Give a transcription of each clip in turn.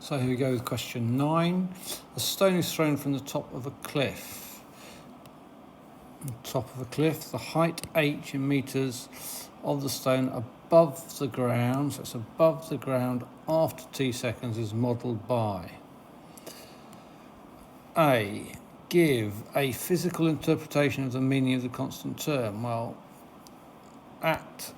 So here we go with question 9. A stone is thrown from the top of a cliff. The height h in meters of the stone above the ground, so it's above the ground after t seconds, is modelled by A. Give a physical interpretation of the meaning of the constant term. Well, at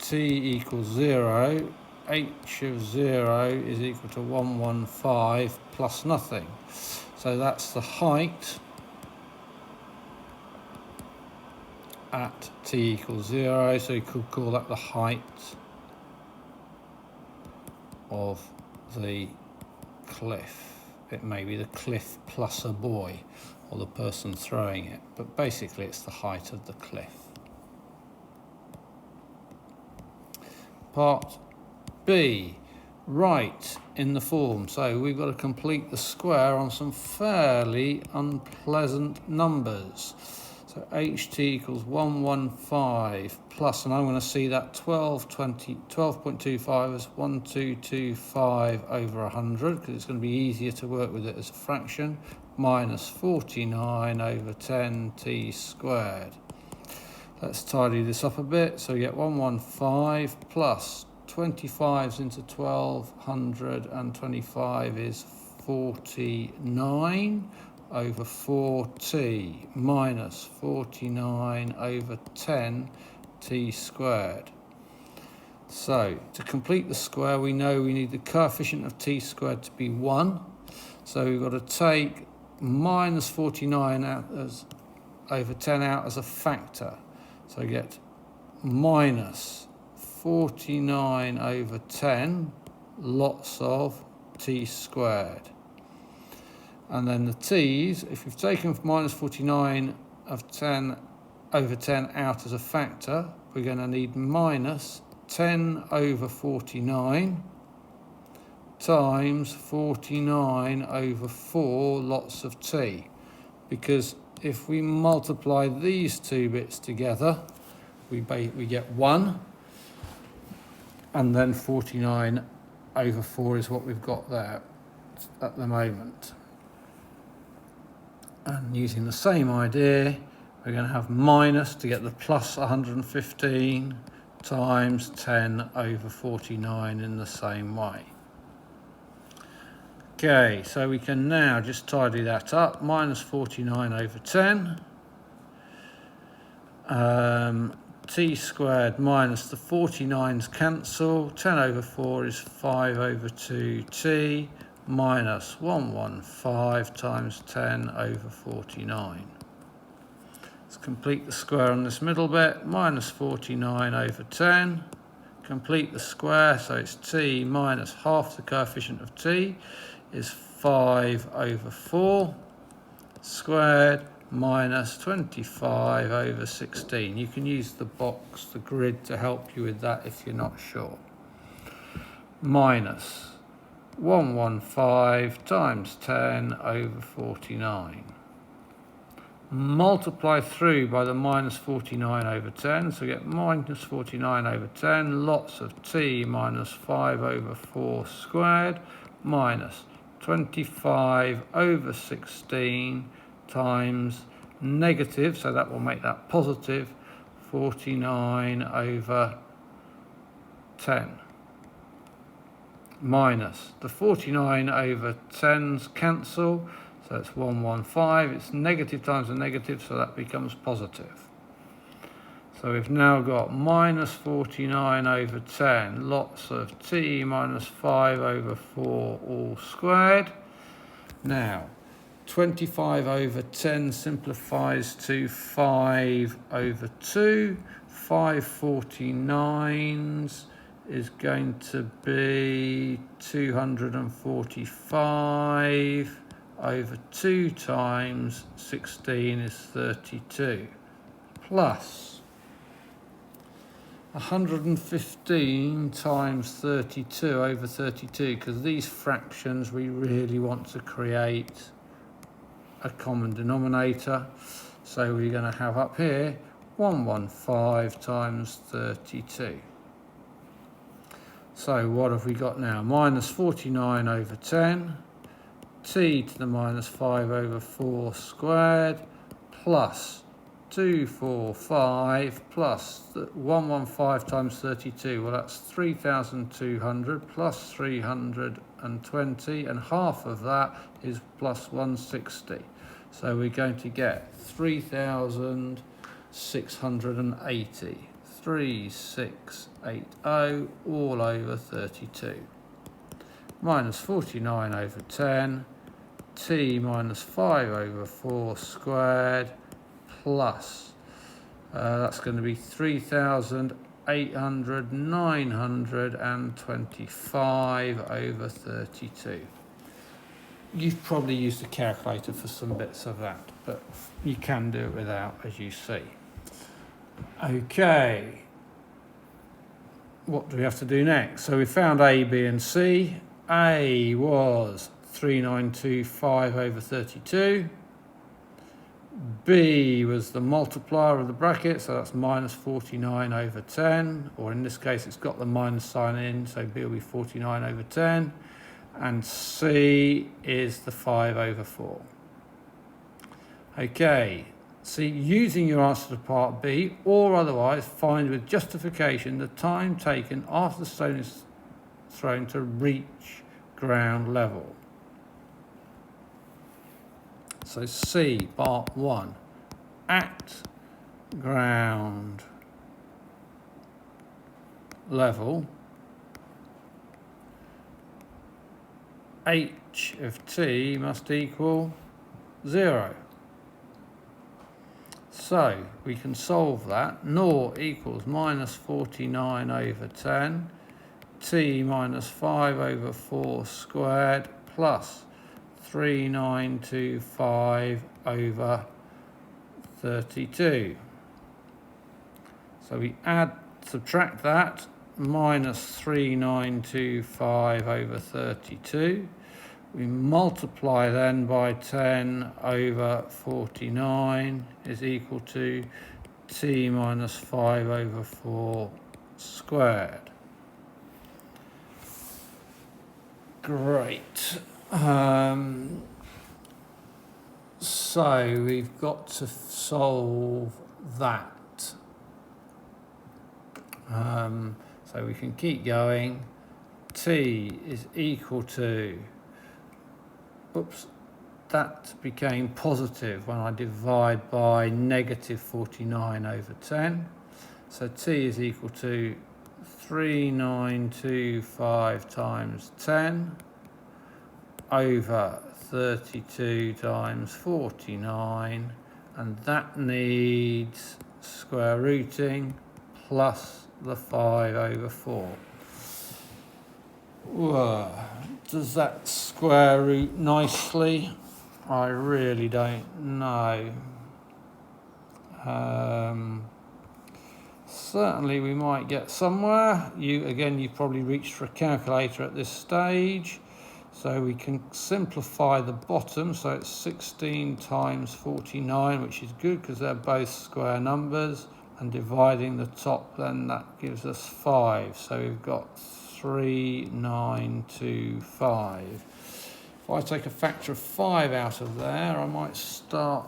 t equals 0, h of 0 is equal to 115 plus nothing. So that's the height at t equals 0, so you could call that the height of the cliff. It may be the cliff plus a boy or the person throwing it, but basically it's the height of the cliff. Part B, write in the form. So we've got to complete the square on some fairly unpleasant numbers. So ht equals 115 plus, and I'm going to see that 12.25 as 1225 over 100, because it's going to be easier to work with it as a fraction, minus 49 over 10t squared. Let's tidy this up a bit. So we get 115 plus 25s into 1225 is 49 over 4t minus 49 over 10t squared. So to complete the square, we know we need the coefficient of t squared to be 1. So we've got to take minus 49 out over 10 out as a factor. So I get minus 49 over 10 lots of t squared. And then the t's, if we've taken minus 49 of 10 over 10 out as a factor, we're going to need minus 10 over 49 times 49 over 4 lots of t. Because if we multiply these two bits together, we get 1, and then 49 over 4 is what we've got there at the moment. And using the same idea, we're going to have minus to get the plus 115 times 10 over 49 in the same way. Okay, so we can now just tidy that up. Minus 49 over 10. T squared minus the 49's cancel. 10 over 4 is 5 over 2t minus 115 times 10 over 49. Let's complete the square on this middle bit. Minus 49 over 10. Complete the square, so it's t minus half the coefficient of t is 5 over 4 squared minus 25 over 16. You can use the box, the grid, to help you with that if you're not sure. Minus 115 times 10 over 49. Multiply through by the minus 49 over 10, so we get minus 49 over 10, lots of t minus 5 over 4 squared, minus 25 over 16 times negative, so that will make that positive, 49 over 10. Minus the 49 over 10's cancel, so it's 115. It's negative times a negative, so that becomes positive. So we've now got minus 49 over 10, lots of t minus 5 over 4 all squared. Now, 25 over 10 simplifies to 5 over 2. 5 49s is going to be 245 over 2 times 16 is 32, plus 115 times 32 over 32, because these fractions we really want to create a common denominator. So we're going to have up here 115 times 32. So what have we got now? Minus 49 over 10, t to the minus 5 over 4 squared, plus 245 plus 115 times 32. Well, that's 3,200 plus 320, and half of that is plus 160. So we're going to get 3,680. 3680 all over 32. Minus 49 over 10, t minus 5 over 4 squared, plus, that's going to be 925 over 32. You've probably used a calculator for some bits of that, but you can do it without, as you see. Okay, what do we have to do next? So we found A, B and C. A was 3925 over 32. B was the multiplier of the bracket, so that's minus 49 over 10, or in this case it's got the minus sign in, so B will be 49 over 10. And C is the 5 over 4. Okay, so using your answer to part B, or otherwise find with justification the time taken after the stone is thrown to reach ground level. So C, part 1, at ground level, h of t must equal 0. So we can solve that. Naught equals minus 49 over 10, t minus 5 over 4 squared, plus 3925 over 32. So we subtract that, minus 3925 over 32. We multiply then by 10 over 49 is equal to t minus 5 over 4 squared. Great. So we've got to solve that. So we can keep going. T is equal to, oops, that became positive when I divide by negative 49 over 10. So T is equal to 3925 times 10 over 32 times 49, and that needs square rooting plus the 5 over 4. Whoa. Does that square root nicely? I really don't know. Certainly we might get somewhere. You've probably reached for a calculator at this stage. So we can simplify the bottom, so it's 16 times 49, which is good because they're both square numbers, and dividing the top, then that gives us 5. So we've got 3925. If I take a factor of 5 out of there, I might start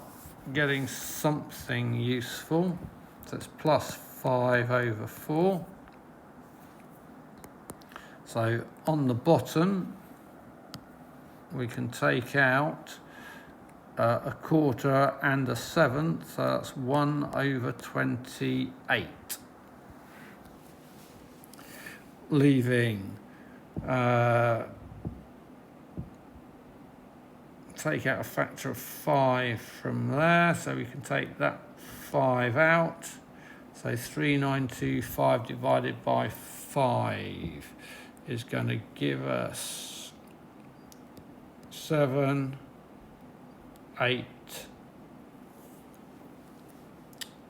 getting something useful. So it's plus 5 over 4. So on the bottom, we can take out a quarter and a seventh, so that's 1 over 28. Leaving, take out a factor of 5 from there, so we can take that 5 out. So 3925 divided by 5 is going to give us 7, 8.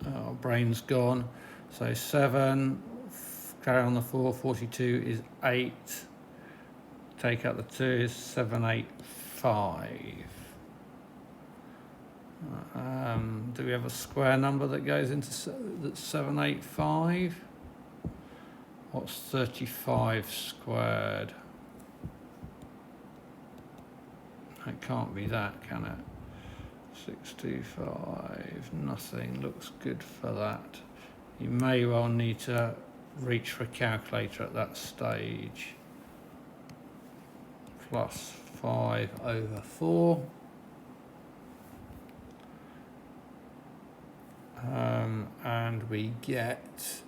Oh, brain's gone. So 7, carry on the 4, 42 is 8. Take out the 2 is 785. Do we have a square number that goes into that's 785? What's 35 squared? It can't be that, can it? 625, nothing looks good for that. You may well need to reach for a calculator at that stage. Plus 5/4. And we get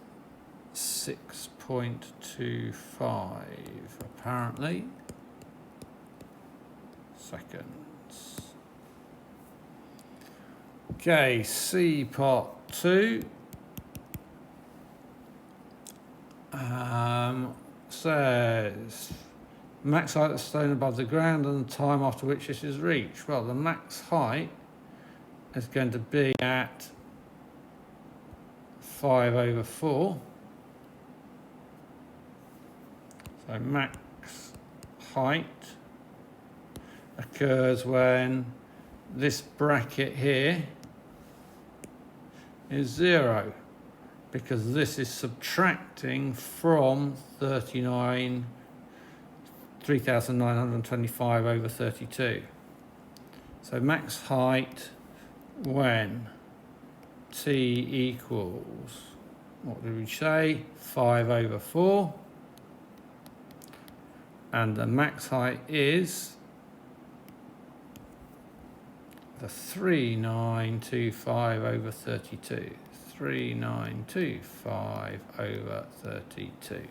6.25 apparently seconds. Okay, C part 2 says max height of stone above the ground and the time after which this is reached. Well, the max height is going to be at 5/4. So max height occurs when this bracket here is 0, because this is subtracting from 3,925/32. So max height when t equals, what did we say, 5/4, and the max height is the 3925/32. 3925/32.